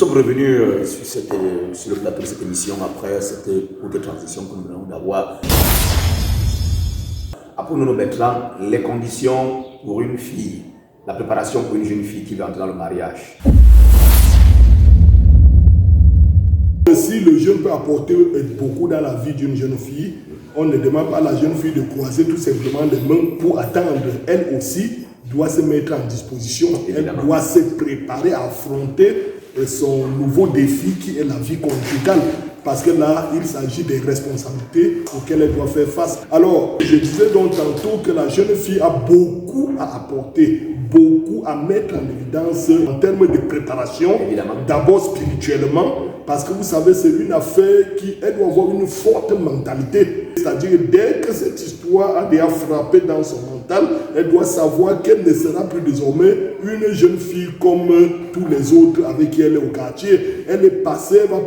sommes revenus sur le plateau de cette émission après cette courte transition que nous venons d'avoir. Apprenons-nous maintenant les conditions pour une fille, la préparation pour une jeune fille qui va entrer dans le mariage. Si le jeune peut apporter beaucoup dans la vie d'une jeune fille, on ne demande pas à la jeune fille de croiser tout simplement les mains pour attendre. Elle aussi doit se mettre en disposition, elle doit se préparer à affronter son nouveau défi qui est la vie conjugale. Parce que là, il s'agit des responsabilités auxquelles elle doit faire face. Alors, je disais donc tantôt que la jeune fille a beaucoup à apporter, beaucoup à mettre en évidence en termes de préparation. D'abord spirituellement, parce que vous savez, c'est une affaire qui, elle doit avoir une forte mentalité. C'est-à-dire, dès que cette histoire a déjà frappé dans son mental, elle doit savoir qu'elle ne sera plus désormais une jeune fille comme tous les autres avec qui elle est au quartier. Elle va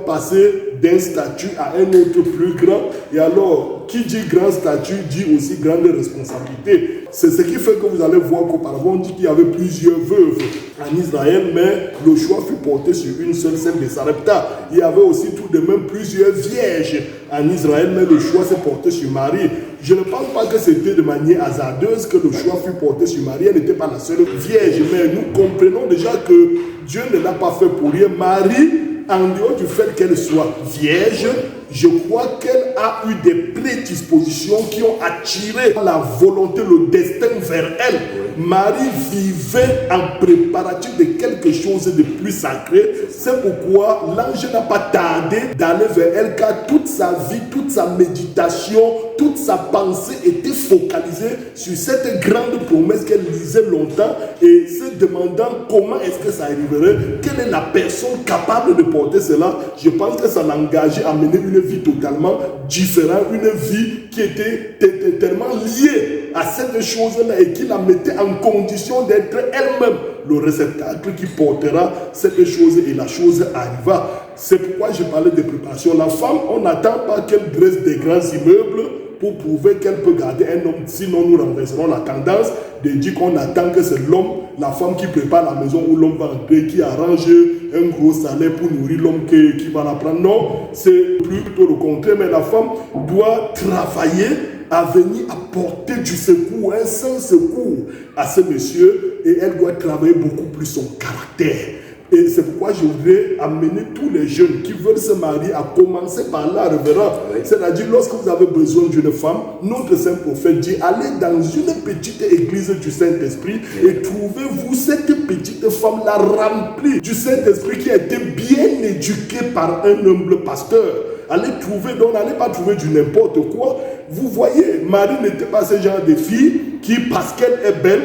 passer d'un statut à un autre plus grand. Et alors, qui dit grand statut dit aussi grande responsabilité. C'est ce qui fait que vous allez voir qu'auparavant, on dit qu'il y avait plusieurs veuves en Israël, mais le choix fut porté sur une seule, celle de Sarepta. Il y avait aussi tout de même plusieurs vierges en Israël, mais le choix s'est porté sur Marie. Je ne pense pas que c'était de manière hasardeuse que le choix fut porté sur Marie. Elle n'était pas la seule vierge, mais nous comprenons déjà que Dieu ne l'a pas fait pour rien. Marie, en dehors du fait qu'elle soit vierge, je crois qu'elle a eu des prédispositions qui ont attiré la volonté, le destin vers elle. Marie vivait en préparatif de quelque chose de plus sacré. C'est pourquoi l'ange n'a pas tardé d'aller vers elle, car toute sa vie, toute sa méditation, toute sa pensée était focalisée sur cette grande promesse qu'elle lisait longtemps et se demandant comment est-ce que ça arriverait, quelle est la personne capable de porter cela. Je pense que ça l'engageait à mener une vie totalement différente, une vie qui était tellement liée à cette chose-là et qui la mettait en condition d'être elle-même le réceptacle qui portera cette chose, et la chose arriva. C'est pourquoi je parlais de préparation. La femme, on n'attend pas qu'elle dresse des grands immeubles pour prouver qu'elle peut garder un homme, sinon nous renverserons la tendance de dire qu'on attend que c'est l'homme, la femme qui prépare la maison où l'homme va entrer, qui arrange un gros salaire pour nourrir l'homme qui va la prendre. Non, c'est plutôt le contraire, mais la femme doit travailler à venir apporter du secours, un saint secours à ce monsieur, et elle doit travailler beaucoup plus son caractère. Et c'est pourquoi je voudrais amener tous les jeunes qui veulent se marier à commencer par là, révérend. C'est-à-dire, lorsque vous avez besoin d'une femme, notre saint prophète dit, allez dans une petite église du Saint-Esprit et trouvez-vous cette petite femme-là remplie du Saint-Esprit qui a été bien éduquée par un humble pasteur. Allez trouver, donc n'allez pas trouver du n'importe quoi. Vous voyez, Marie n'était pas ce genre de fille qui, parce qu'elle est belle,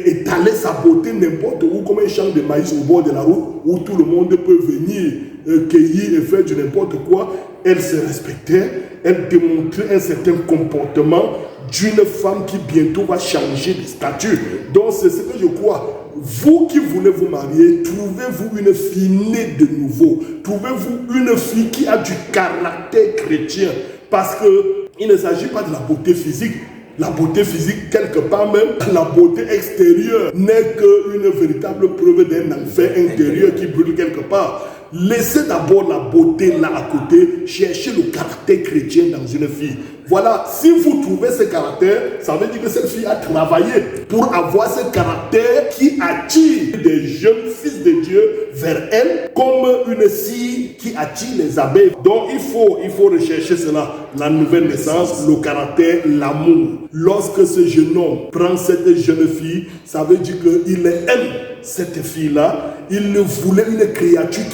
étaler sa beauté n'importe où, comme un champ de maïs au bord de la route, où tout le monde peut venir cueillir et faire du n'importe quoi. Elle se respectait, elle démontrait un certain comportement d'une femme qui bientôt va changer de statut. Donc c'est ce que je crois. Vous qui voulez vous marier, trouvez-vous une fille née de nouveau. Trouvez-vous une fille qui a du caractère chrétien. Parce qu'il ne s'agit pas de la beauté physique. La beauté physique, quelque part même, la beauté extérieure n'est qu'une véritable preuve d'un enfer intérieur qui brûle quelque part. Laissez d'abord la beauté là à côté, cherchez le caractère chrétien dans une fille. Voilà, si vous trouvez ce caractère, ça veut dire que cette fille a travaillé pour avoir ce caractère qui attire des jeunes fils de Dieu vers elle, comme une scie qui attire les abeilles. Donc il faut rechercher cela, la nouvelle naissance, le caractère, l'amour. Lorsque ce jeune homme prend cette jeune fille, ça veut dire qu'il aime cette fille-là, il voulait une créature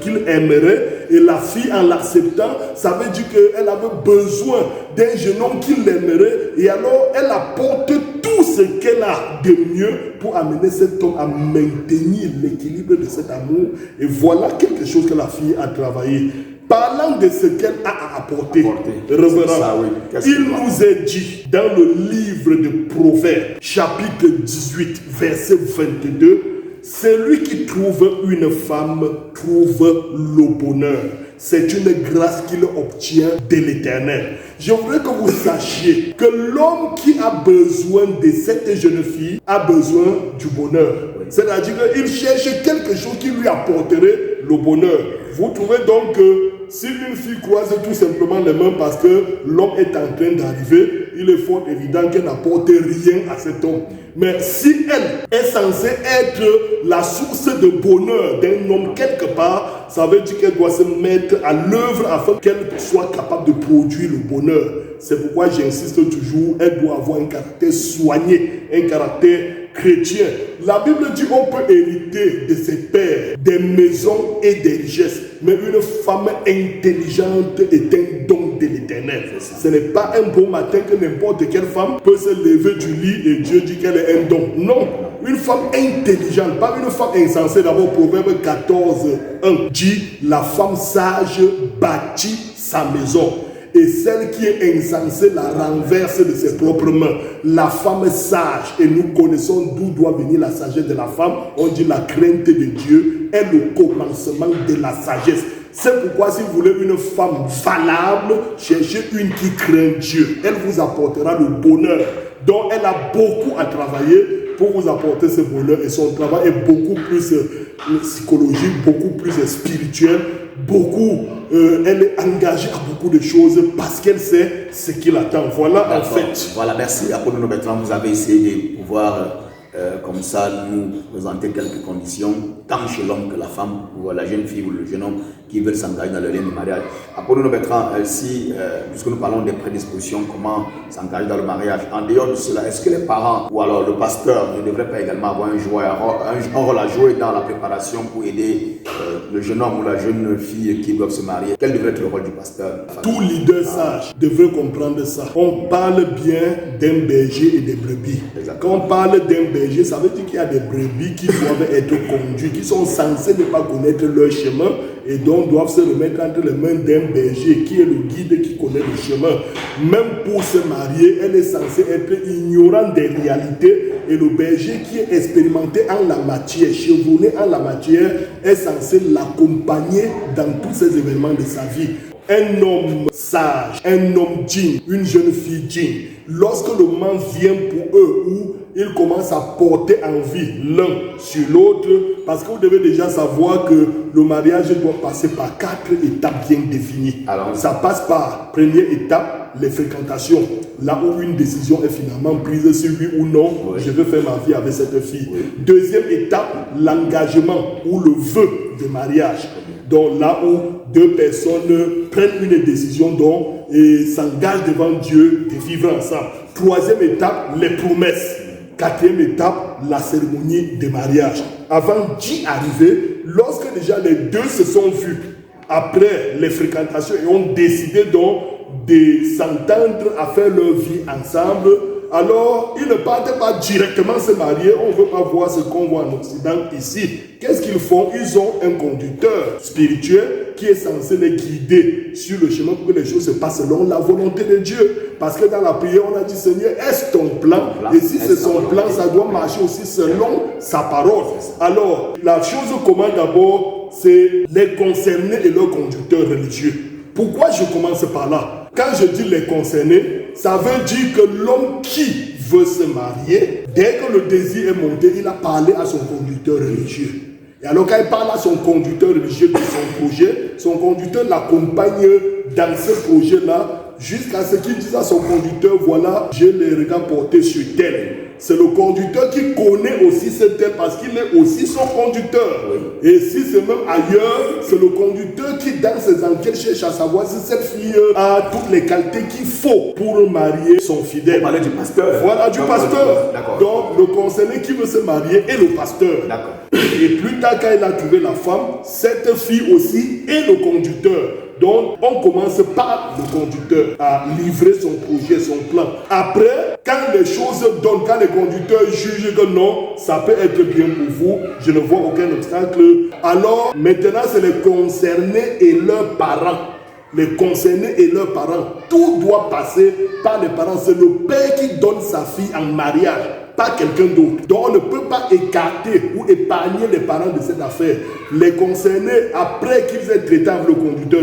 qu'il aimerait, et la fille, en l'acceptant, ça veut dire qu'elle avait besoin d'un jeune homme qui l'aimerait, et alors elle apporte tout ce qu'elle a de mieux pour amener cet homme à maintenir l'équilibre de cet amour. Et voilà quelque chose que la fille a travaillé. Parlant de ce qu'elle a à apporter, révérend, il nous est dit dans le livre de Proverbes, chapitre 18, verset 22, celui qui trouve une femme trouve le bonheur. C'est une grâce qu'il obtient de l'Éternel. Je voudrais que vous sachiez que l'homme qui a besoin de cette jeune fille a besoin du bonheur. C'est-à-dire qu'il cherche quelque chose qui lui apporterait le bonheur. Vous trouvez donc que si une fille croise tout simplement les mains parce que l'homme est en train d'arriver, il est fort évident qu'elle n'apporte rien à cet homme. Mais si elle est censée être la source de bonheur d'un homme quelque part, ça veut dire qu'elle doit se mettre à l'œuvre afin qu'elle soit capable de produire le bonheur. C'est pourquoi j'insiste toujours, elle doit avoir un caractère soigné, un caractère chrétien. La Bible dit qu'on peut hériter de ses pères des maisons et des richesses. Mais une femme intelligente est un don de l'Éternel. Ce n'est pas un beau matin que n'importe quelle femme peut se lever du lit et Dieu dit qu'elle est un don. Non, une femme intelligente, pas une femme insensée. D'abord, Proverbe 14:1 dit la femme sage bâtit sa maison. Et celle qui est insensée la renverse de ses propres mains. La femme sage, et nous connaissons d'où doit venir la sagesse de la femme. On dit la crainte de Dieu est le commencement de la sagesse. C'est pourquoi si vous voulez une femme valable, cherchez une qui craint Dieu. Elle vous apportera le bonheur. Donc elle a beaucoup à travailler pour vous apporter ce bonheur. Et son travail est beaucoup plus psychologique, beaucoup plus spirituel. Elle est engagée à beaucoup de choses parce qu'elle sait ce qui l'attend. Voilà en fait. Voilà, merci. Apollo Bertrand, vous avez essayé de pouvoir comme ça nous présenter quelques conditions, tant chez l'homme que la femme, ou la jeune fille ou le jeune homme qui veulent s'engager dans le lien de mariage. Apollo Bertrand, puisque nous parlons des prédispositions, comment s'engager dans le mariage, en dehors de cela, est-ce que les parents ou alors le pasteur ne devrait pas également avoir un rôle à jouer dans la préparation pour aider le jeune homme ou la jeune fille qui doivent se marier? Quel devrait être le rôle du pasteur? Tout leader sage devrait comprendre ça. On parle bien d'un berger et des brebis. Quand on parle d'un berger, ça veut dire qu'il y a des brebis qui doivent être conduites, qui sont censées ne pas connaître leur chemin et donc doivent se remettre entre les mains d'un berger qui est le guide qui connaît le chemin. Même pour se marier, elle est censée être ignorante des réalités et le berger qui est expérimenté en la matière, chevronné en la matière, est censé l'accompagner dans tous ces événements de sa vie. Un homme sage, un homme digne, une jeune fille digne, lorsque le moment vient pour eux où ils commencent à porter envie l'un sur l'autre, parce que vous devez déjà savoir que le mariage doit passer par 4 étapes bien définies. Alors, ça passe par première étape, les fréquentations, là où une décision est finalement prise sur oui ou non, je veux faire ma vie avec cette fille. Deuxième étape, l'engagement ou le vœu de mariage. Donc là où 2 personnes prennent une décision et s'engagent devant Dieu de vivre ensemble. Troisième étape, les promesses. Quatrième étape, la cérémonie de mariage. Avant d'y arriver, lorsque déjà les deux se sont vus, après les fréquentations et ont décidé donc de s'entendre à faire leur vie ensemble, alors ils ne partent pas directement se marier. On ne veut pas voir ce qu'on voit en Occident ici. Qu'est-ce qu'ils font? Ils ont un conducteur spirituel qui est censé les guider sur le chemin pour que les choses se passent selon la volonté de Dieu. Parce que dans la prière, on a dit, Seigneur, est-ce ton plan? Et si c'est son plan, ça doit marcher aussi selon sa parole. Alors, la chose commune d'abord, c'est les concernés et leurs conducteurs religieux. Pourquoi je commence par là? Quand je dis les concernés, ça veut dire que l'homme qui veut se marier, dès que le désir est monté, il a parlé à son conducteur religieux. Et alors quand il parle à son conducteur religieux de son projet, son conducteur l'accompagne dans ce projet-là jusqu'à ce qu'il dise à son conducteur, voilà, j'ai les regards portés sur tel. C'est le conducteur qui connaît aussi cette tel parce qu'il est aussi son conducteur. Et si c'est même ailleurs, c'est le conducteur qui dans ses enquêtes cherche à savoir si cette fille a toutes les qualités qu'il faut pour marier son fidèle. On parlait du pasteur. Voilà, du pasteur. Donc le concerné qui veut se marier est le pasteur. D'accord. Et plus tard, quand il a trouvé la femme, cette fille aussi est le conducteur. Donc, on commence par le conducteur à livrer son projet, son plan. Après, quand les choses donnent, quand les conducteurs jugent que non, ça peut être bien pour vous, je ne vois aucun obstacle, alors maintenant, c'est les concernés et leurs parents. Les concernés et leurs parents. Tout doit passer par les parents. C'est le père qui donne sa fille en mariage. pas quelqu'un d'autre. Donc on ne peut pas écarter ou épargner les parents de cette affaire. Les concernés, après qu'ils aient traité avec le conducteur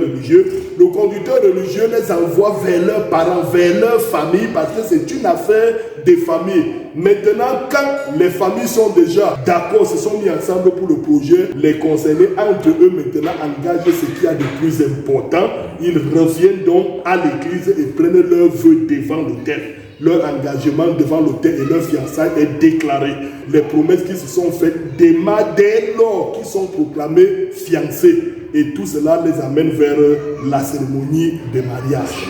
religieux les envoie vers leurs parents, vers leur famille, parce que c'est une affaire des familles. Maintenant, quand les familles sont déjà d'accord, se sont mis ensemble pour le projet, les concernés entre eux maintenant engagent ce qu'il y a de plus important. Ils reviennent donc à l'église et prennent leur vœu devant l'autel. Leur engagement devant l'autel et leur fiançailles est déclaré. Les promesses qui se sont faites démarrent dès lors qu'ils sont proclamés fiancés. Et tout cela les amène vers la cérémonie de mariage.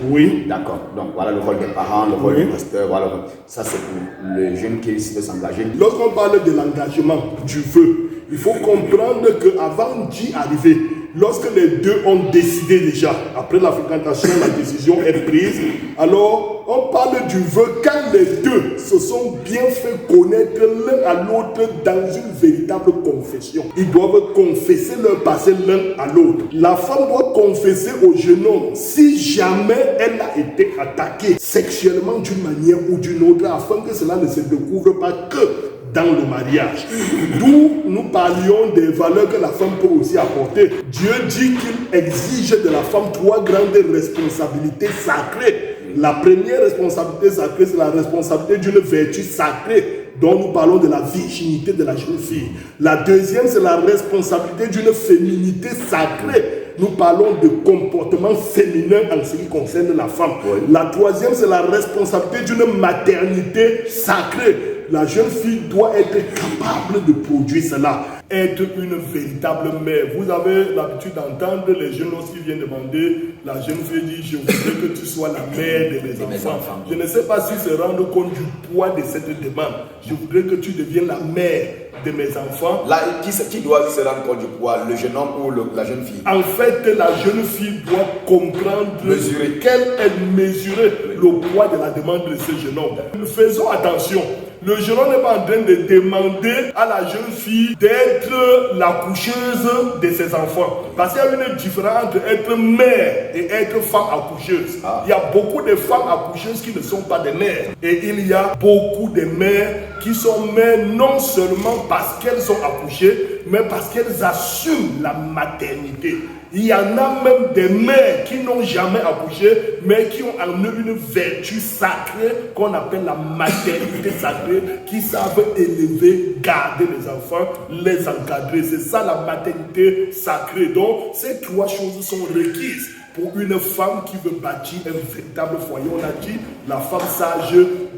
Oui. D'accord. Donc voilà le rôle des parents, le rôle du pasteur. Voilà. Ça c'est pour le jeune qui décide de s'engager. Lorsqu'on parle de l'engagement, du vœu, il faut comprendre qu'avant d'y arriver, lorsque les deux ont décidé déjà, après la fréquentation, la décision est prise, alors on parle du vœu quand les deux se sont bien fait connaître l'un à l'autre dans une véritable confession. Ils doivent confesser leur passé l'un à l'autre. La femme doit confesser au jeune homme si jamais elle a été attaquée sexuellement d'une manière ou d'une autre, afin que cela ne se découvre pas que dans le mariage. D'où nous parlions des valeurs que la femme peut aussi apporter. Dieu dit qu'il exige de la femme 3 grandes responsabilités sacrées. La première responsabilité sacrée, c'est la responsabilité d'une vertu sacrée, dont nous parlons de la virginité de la jeune fille. La deuxième, c'est la responsabilité d'une féminité sacrée. Nous parlons de comportement féminin en ce qui concerne la femme. Oui. La troisième, c'est la responsabilité d'une maternité sacrée. La jeune fille doit être capable de produire cela, être une véritable mère. Vous avez l'habitude d'entendre les jeunes lorsqu'ils viennent demander, la jeune fille dit, je voudrais que tu sois la mère de mes enfants. Je ne sais pas s'ils se rendent compte du poids de cette demande. Je voudrais que tu deviennes la mère de mes enfants. Là, qui doit se rendre compte du poids, le jeune homme ou la jeune fille? En fait, la jeune fille doit comprendre qu'elle est mesurée le poids de la demande de ce jeune homme. Faisons attention. Le jeune homme n'est pas en train de demander à la jeune fille d'être la coucheuse de ses enfants. Parce qu'il y a une différence entre être mère et être femme accoucheuse. Il y a beaucoup de femmes accoucheuses qui ne sont pas des mères. Et il y a beaucoup de mères qui sont mères non seulement parce qu'elles ont accouché, mais parce qu'elles assument la maternité. Il y en a même des mères qui n'ont jamais accouché, mais qui ont en eux une vertu sacrée qu'on appelle la maternité sacrée, qui savent élever, garder les enfants, les encadrer. C'est ça la maternité sacrée. Donc, ces 3 choses sont requises pour une femme qui veut bâtir un véritable foyer. On a dit, la femme sage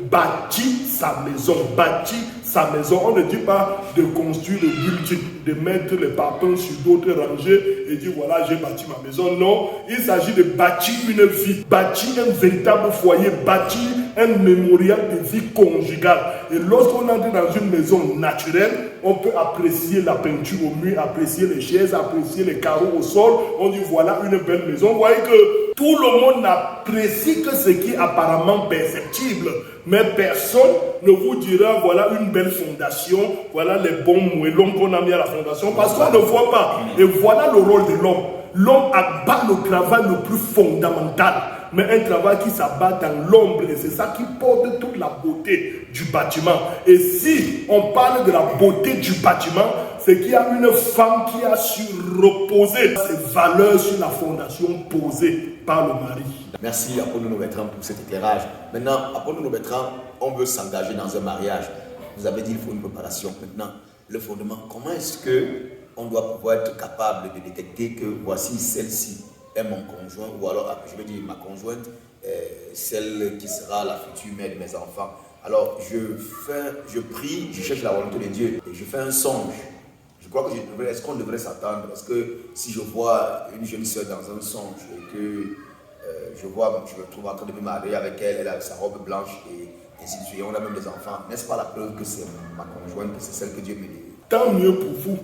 bâtit sa maison, bâtit sa maison. On ne dit pas de construire le building, de mettre les parpaings sur d'autres rangées et dire voilà, j'ai bâti ma maison. Non, il s'agit de bâtir une vie, bâtir un véritable foyer, bâtir un mémorial de vie conjugale. Et lorsqu'on entre dans une maison naturelle, on peut apprécier la peinture au mur, apprécier les chaises, apprécier les carreaux au sol. On dit voilà une belle maison. Vous voyez que tout le monde n'apprécie que ce qui est apparemment perceptible. Mais personne ne vous dira voilà une belle fondation, voilà les bons moellons qu'on a mis à la fondation, parce qu'on ne voit pas. Et voilà le rôle de l'homme. L'homme abat le travail le plus fondamental, mais un travail qui s'abat dans l'ombre, et c'est ça qui porte toute la beauté du bâtiment. Et si on parle de la beauté du bâtiment, c'est qu'il y a une femme qui a su reposer ses valeurs sur la fondation posée par le mari. Merci Apollo Bertrand pour cet éclairage. Maintenant, Apollo Bertrand, on veut s'engager dans un mariage. Vous avez dit qu'il faut une préparation. Maintenant, le fondement, comment est-ce qu'on doit pouvoir être capable de détecter que voici celle-ci est mon conjoint, ou alors, je veux dire, ma conjointe, celle qui sera la future mère de mes enfants. Alors, je prie, je cherche la volonté de Dieu et je fais un songe. Je crois que est-ce qu'on devrait s'attendre? Parce que si je vois une jeune soeur dans un songe et que je me trouve en train de me marier avec elle, elle a sa robe blanche et ainsi de suite, on a même des enfants, n'est-ce pas la preuve que c'est ma conjointe, que c'est celle que Dieu me dit? Tant mieux pour vous.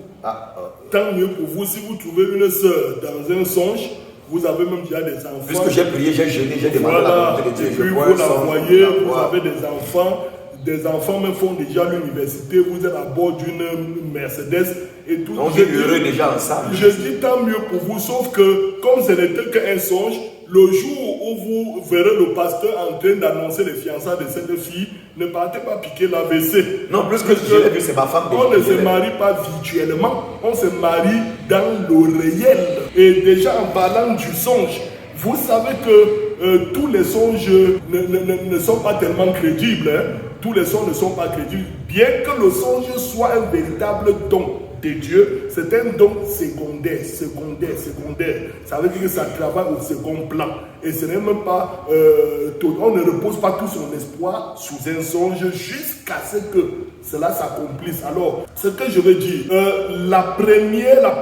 Tant mieux pour vous si vous trouvez une soeur dans un songe. Vous avez même déjà des enfants. Puisque j'ai prié, j'ai jeûné, j'ai demandé la volonté de Dieu. Et puis vous l'envoyez, vous avez des enfants. Des enfants même font déjà l'université, vous êtes à bord d'une Mercedes et tout. On est heureux déjà ensemble. Je dis tant mieux pour vous, sauf que comme ce n'était qu'un songe, Le jour où vous verrez le pasteur en train d'annoncer les fiançailles de cette fille, ne partez pas piquer l'AVC. Non, plus que je l'ai vu, c'est ma femme. On ne se marie pas virtuellement, on se marie dans le réel. Et déjà en parlant du songe, vous savez que tous les songes ne sont pas tellement crédibles. Hein? Tous les songes ne sont pas crédibles. Bien que le songe soit un véritable don de Dieu, c'est un don secondaire. Ça veut dire que ça travaille au second plan. Et ce n'est même pas, on ne repose pas tout son espoir sous un songe jusqu'à ce que cela s'accomplisse. Alors, ce que je veux dire, la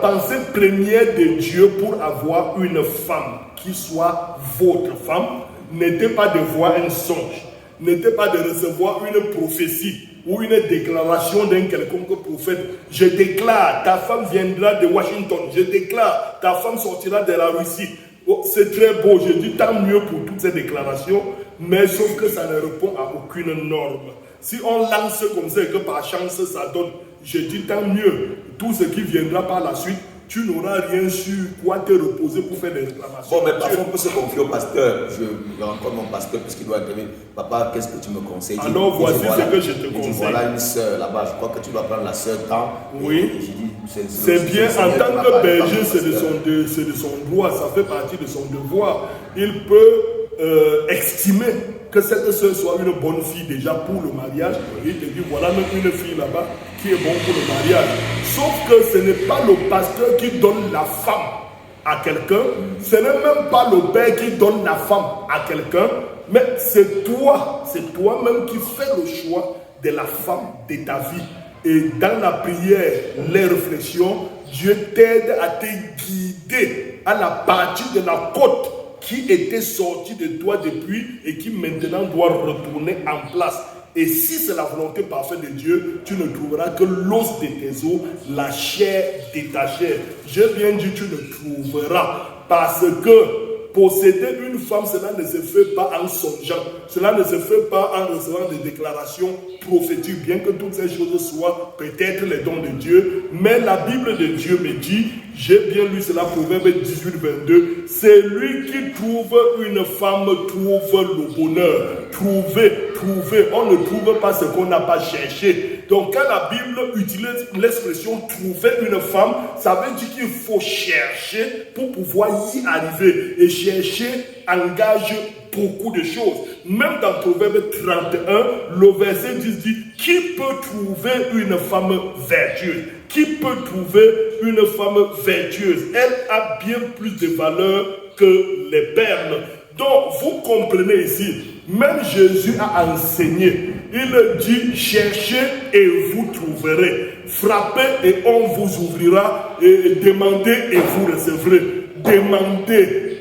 pensée première de Dieu pour avoir une femme qui soit votre femme, n'était pas de voir un songe, n'était pas de recevoir une prophétie ou une déclaration d'un quelconque prophète. Je déclare, ta femme viendra de Washington. Je déclare, ta femme sortira de la Russie. Oh, c'est très beau, je dis tant mieux pour toutes ces déclarations, mais sauf que ça ne répond à aucune norme. Si on lance comme ça et que par chance ça donne, je dis tant mieux. Tout ce qui viendra par la suite, tu n'auras rien sur quoi te reposer pour faire des réclamations. Bon, mais parfois on peut se confier au pasteur. Je rencontre mon pasteur puisqu'il doit intervenir. Papa, qu'est-ce que tu me conseilles? Alors voici ce que je te conseille. Voilà une sœur là-bas, je crois que tu dois prendre la sœur tant. Oui. C'est bien, en tant que berger, c'est de son droit, ça fait partie de son devoir. Il peut estimer que cette sœur soit une bonne fille déjà pour le mariage. Il te dit, voilà même une fille là-bas qui est bonne pour le mariage. Sauf que ce n'est pas le pasteur qui donne la femme à quelqu'un, ce n'est même pas le père qui donne la femme à quelqu'un, mais c'est toi-même qui fais le choix de la femme de ta vie. Et dans la prière, les réflexions, Dieu t'aide à te guider à la partie de la côte qui était sortie de toi depuis et qui maintenant doit retourner en place. Et si c'est la volonté parfaite de Dieu, tu ne trouveras que l'os de tes os, la chair de ta chair. J'ai bien dit tu ne trouveras, parce que posséder une femme, cela ne se fait pas en songeant, cela ne se fait pas en recevant des déclarations prophétiques, bien que toutes ces choses soient peut-être les dons de Dieu. Mais la Bible de Dieu me dit, j'ai bien lu cela, Proverbe 18, 22, c'est lui qui trouve une femme, trouve le bonheur. Trouver, on ne trouve pas ce qu'on n'a pas cherché. Donc quand la Bible utilise l'expression trouver une femme, ça veut dire qu'il faut chercher pour pouvoir y arriver. Et chercher engage beaucoup de choses. Même dans Proverbe 31, le verset 10 dit, qui peut trouver une femme vertueuse? Qui peut trouver une femme vertueuse? Elle a bien plus de valeur que les perles. Donc, vous comprenez ici, même Jésus a enseigné. Il dit, cherchez et vous trouverez. Frappez et on vous ouvrira. Et demandez et vous recevrez. Demandez,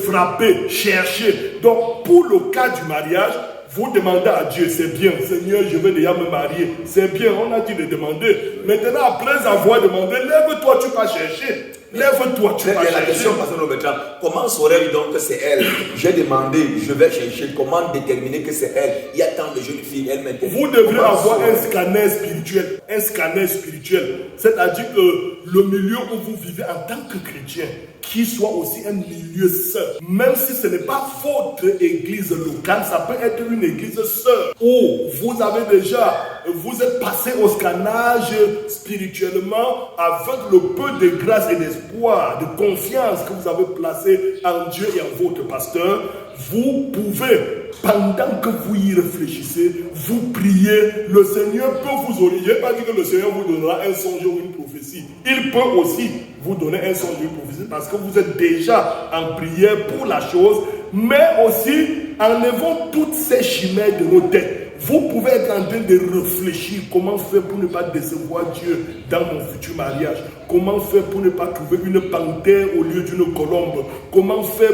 frappez, cherchez. Donc, pour le cas du mariage, vous demandez à Dieu, c'est bien, Seigneur, je vais déjà me marier. C'est bien, on a dit de demander. Maintenant, après avoir demandé, lève-toi, tu vas chercher. Lève-toi, tu vas chercher. La question, Pasteur Bertrand, comment saurais-je donc que c'est elle? J'ai demandé, je vais chercher. Comment déterminer que c'est elle? Il y a tant de jeunes filles, elle m'intéresse. Vous devrez avoir un scanner spirituel. Un scanner spirituel. C'est-à-dire que le milieu où vous vivez en tant que chrétien, qui soit aussi un milieu sœur. Même si ce n'est pas votre église locale, ça peut être une église sœur où vous avez déjà, vous êtes passé au scannage spirituellement avec le peu de grâce et d'espoir, de confiance que vous avez placé en Dieu et en votre pasteur. Vous pouvez, pendant que vous y réfléchissez, vous priez, le Seigneur peut vous orienter. Je n'ai pas dit que le Seigneur vous donnera un songe ou une prophétie. Il peut aussi vous donner un songe ou une prophétie parce que vous êtes déjà en prière pour la chose, mais aussi enlevons toutes ces chimères de nos têtes. Vous pouvez être en train de réfléchir comment faire pour ne pas décevoir Dieu dans mon futur mariage. Comment faire pour ne pas trouver une panthère au lieu d'une colombe. Comment faire.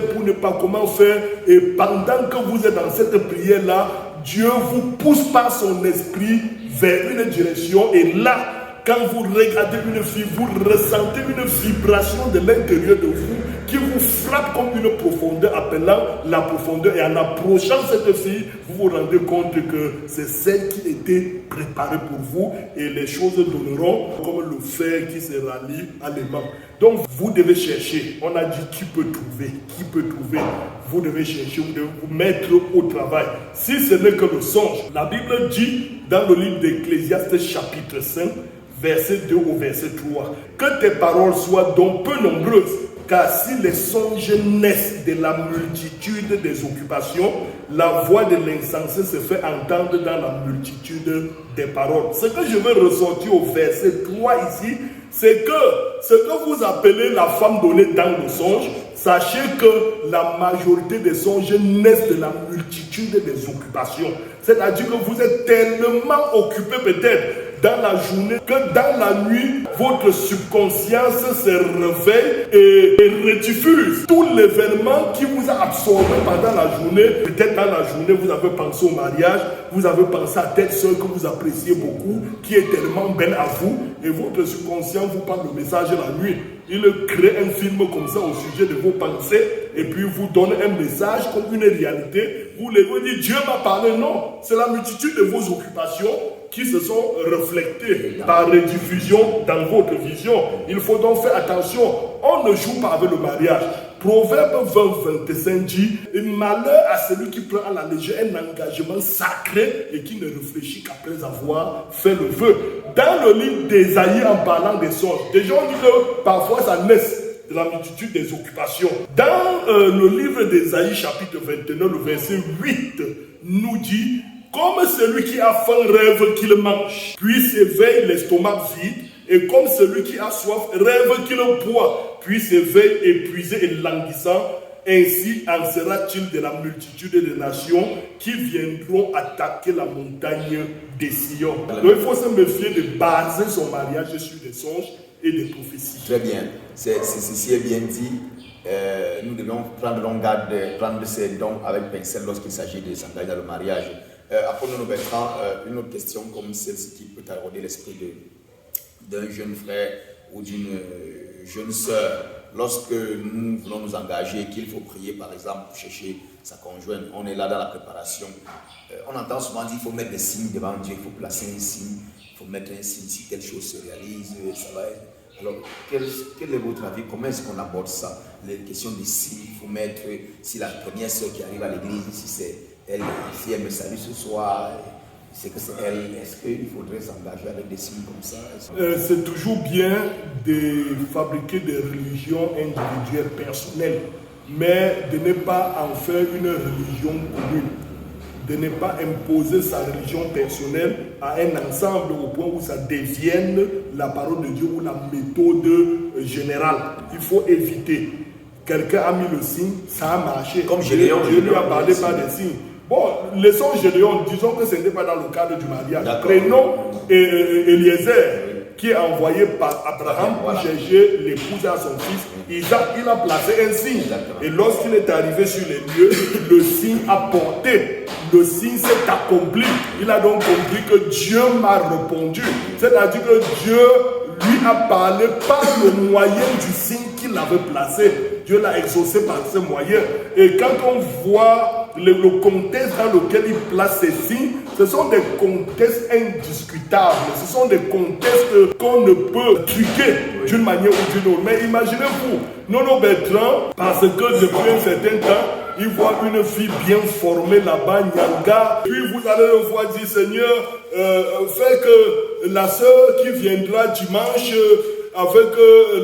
Et pendant que vous êtes dans cette prière-là, Dieu vous pousse par son esprit vers une direction. Et là, quand vous regardez une fille, vous ressentez une vibration de l'intérieur de vous qui vous frappe frappe comme une profondeur, appelant la profondeur. Et en approchant cette fille, vous vous rendez compte que c'est celle qui était préparée pour vous. Et les choses donneront comme le fer qui se rallie à l'aimant. Donc vous devez chercher. On a dit qui peut trouver. Qui peut trouver. Vous devez chercher, vous devez vous mettre au travail. Si ce n'est que le songe, la Bible dit dans le livre d'Ecclésiaste chapitre 5, verset 2 au verset 3, que tes paroles soient donc peu nombreuses, car si les songes naissent de la multitude des occupations, la voix de l'insensé se fait entendre dans la multitude des paroles. Ce que je veux ressortir au verset 3 ici, c'est que ce que vous appelez la femme donnée dans le songe, sachez que la majorité des songes naissent de la multitude des occupations. C'est-à-dire que vous êtes tellement occupé peut-être dans la journée que dans la nuit, votre subconscience se réveille et rediffuse tout l'événement qui vous a absorbé pendant la journée. Peut-être dans la journée, vous avez pensé au mariage, vous avez pensé à telle soeur que vous appréciez beaucoup, qui est tellement belle à vous, et votre subconscient vous parle le message la nuit. Il crée un film comme ça au sujet de vos pensées et puis vous donne un message comme une réalité. Vous dites Dieu m'a parlé. Non, c'est la multitude de vos occupations qui se sont reflétées par rediffusion dans votre vision. Il faut donc faire attention. On ne joue pas avec le mariage. Proverbe 20-25 dit « Malheur à celui qui prend à la légère un engagement sacré et qui ne réfléchit qu'après avoir fait le vœu. » Dans le livre d'Ésaïe, en parlant des songes, des gens disent que parfois ça naisse de la multitude des occupations. Dans le livre d'Ésaïe, chapitre 21, le verset 8, nous dit « Comme celui qui a faim rêve qu'il mange, puis s'éveille l'estomac vide, et comme celui qui a soif rêve qu'il boit, puis s'éveille épuisé et languissant, ainsi en sera-t-il de la multitude des nations qui viendront attaquer la montagne des Sion. » Donc il faut se méfier de baser son mariage sur des songes et des prophéties. Très bien, ceci est bien dit. Nous devons prendre garde, prendre ces dons avec pincelle lorsqu'il s'agit de s'engager dans le mariage. Après nous mettrons une autre question comme celle-ci qui peut tarauder l'esprit d'un jeune frère ou d'une jeune sœur. Lorsque nous voulons nous engager, qu'il faut prier par exemple pour chercher sa conjointe, on est là dans la préparation. On entend souvent dire qu'il faut mettre des signes devant Dieu, il faut placer un signe, il faut mettre un signe si telle chose se réalise, ça va être. Alors, quel est votre avis? Comment est-ce qu'on aborde ça? Les questions des signes, il faut mettre, si la première sœur qui arrive à l'église, si c'est elle, si elle me salue ce soir, c'est que c'est elle, est-ce qu'il faudrait s'engager avec des signes comme ça? C'est toujours bien de fabriquer des religions individuelles, personnelles, mais de ne pas en faire une religion commune, de ne pas imposer sa religion personnelle à un ensemble au point où ça devienne la parole de Dieu ou la méthode générale. Il faut éviter. Quelqu'un a mis le signe, ça a marché. Comme Gédéon. Dieu lui a parlé par des signes. Bon, les songes Gédéon, disons que ce n'était pas dans le cadre du mariage. Prénom Eliezer, qui est envoyé par Abraham pour chercher l'épouse à son fils Isaac, il a placé un signe. Et lorsqu'il est arrivé sur les lieux, le signe a porté. Le signe s'est accompli. Il a donc compris que Dieu m'a répondu. C'est-à-dire que Dieu lui a parlé par le moyen du signe qu'il avait placé. Dieu l'a exaucé par ce moyen. Et quand on voit le contexte dans lequel il place ces signes, ce sont des contextes indiscutables. Ce sont des contextes qu'on ne peut truquer d'une manière ou d'une autre. Mais imaginez-vous, Nono Bertrand, parce que depuis un certain temps, il voit une fille bien formée là-bas, Nyanga. Puis vous allez le voir dire, Seigneur, fais que la sœur qui viendra dimanche avec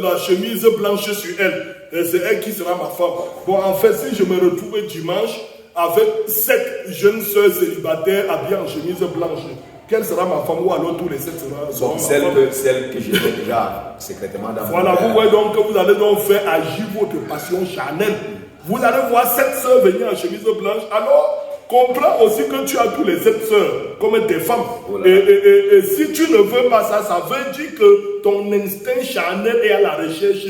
la chemise blanche sur elle, c'est elle qui sera ma femme. Bon, en fait, si je me retrouve dimanche avec 7 jeunes sœurs célibataires habillées en chemise blanche, quelle sera ma femme? Ou alors tous les 7 seront ma femme. Celle que j'ai déjà secrètement dans voilà, vous voyez donc que vous allez donc faire agir votre passion charnelle. Vous allez voir 7 sœurs venir en chemise blanche. Alors, comprends aussi que tu as tous les 7 sœurs comme tes femmes. Et si tu ne veux pas ça, ça veut dire que ton instinct charnel est à la recherche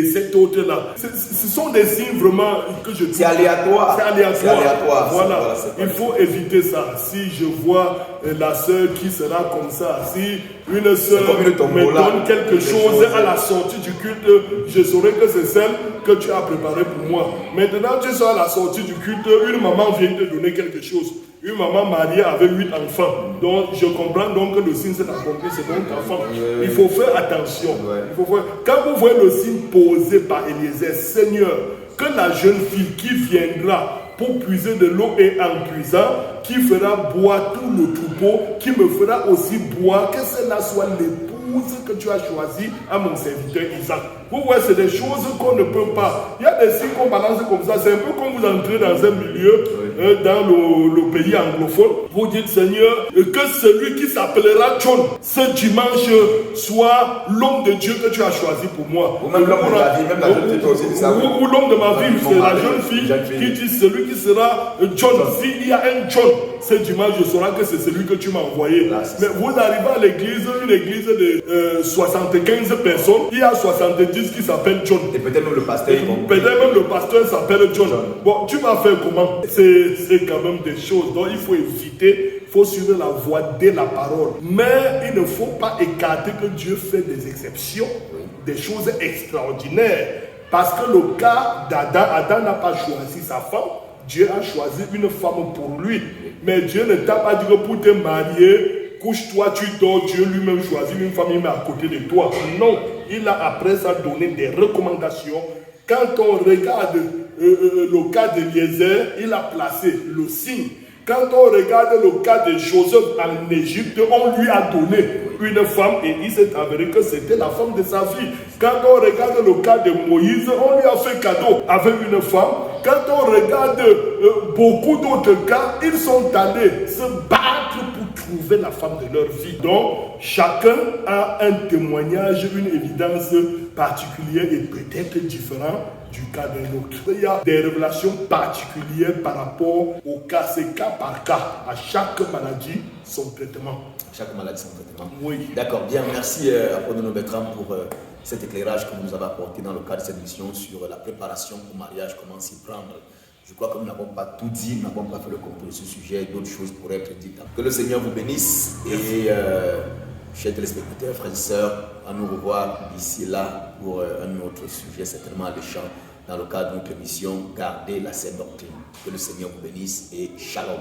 de cet autre-là. Ce sont des signes vraiment que je dis. C'est aléatoire. C'est aléatoire. Voilà. Il faut éviter ça. Si je vois la sœur qui sera comme ça, si une sœur me donne quelque chose à la sortie du culte, je saurai que c'est celle que tu as préparée pour moi. Maintenant, tu seras à la sortie du culte, une maman vient te donner quelque chose. Une maman mariée avec 8 enfants. Donc, je comprends donc que le signe s'est accompli, c'est donc enfant. Il faut faire attention. Quand vous voyez le signe posé par Eliezer, Seigneur, que la jeune fille qui viendra pour puiser de l'eau et en puisant, qui fera boire tout le troupeau, qui me fera aussi boire, que celle-là soit l'épouse que tu as choisie à mon serviteur Isaac. Vous voyez, c'est des choses qu'on ne peut pas. Il y a des signes qu'on balance comme ça. C'est un peu comme vous entrez dans un milieu, dans le pays anglophone. Vous dites, Seigneur, que celui qui s'appellera John, ce dimanche, soit l'homme de Dieu que tu as choisi pour moi. Ou même l'homme de ma vie, même la jeune fille aussi dit ça. Ou l'homme de ma vie, c'est la jeune fille qui dit, celui qui sera John. S'il y a un John, ce dimanche, je saurai que c'est celui que tu m'as envoyé. Mais vous arrivez à l'église, une église de 75 personnes, il y a 70 qui s'appellent John. Et peut-être même le pasteur. Peut-être même le pasteur s'appelle John. Bon, tu vas faire comment? C'est quand même des choses dont il faut éviter. Il faut suivre la voie de la parole. Mais il ne faut pas écarter que Dieu fait des exceptions, des choses extraordinaires. Parce que le cas d'Adam, Adam n'a pas choisi sa femme. Dieu a choisi une femme pour lui. Mais Dieu ne t'a pas dit que pour te marier, couche-toi, tu dors, Dieu lui-même choisit une femme, il met à côté de toi. Non, il a après ça donné des recommandations. Quand on regarde le cas d'Eliezer, il a placé le signe. Quand on regarde le cas de Joseph en Égypte, on lui a donné une femme et il s'est avéré que c'était la femme de sa vie. Quand on regarde le cas de Moïse, on lui a fait cadeau avec une femme. Quand on regarde beaucoup d'autres cas, ils sont allés se battre pour trouver la femme de leur vie. Donc, chacun a un témoignage, une évidence particulière et peut-être différente du cas d'un autre. Il y a des révélations particulières par rapport au cas, c'est cas par cas. À chaque maladie, son traitement. Chaque maladie, son traitement. Oui. D'accord, bien, merci Apollo Bertrand pour cet éclairage que vous nous avez apporté dans le cadre de cette mission sur la préparation au mariage, comment s'y prendre. Je crois que nous n'avons pas tout dit, nous n'avons pas fait le complet de ce sujet, d'autres choses pourraient être dites. Que le Seigneur vous bénisse et chers téléspectateurs, frères et sœurs, à nous revoir d'ici là pour un autre sujet, certainement alléchant, dans le cadre de notre émission Gardez la saine doctrine. Que le Seigneur vous bénisse et shalom.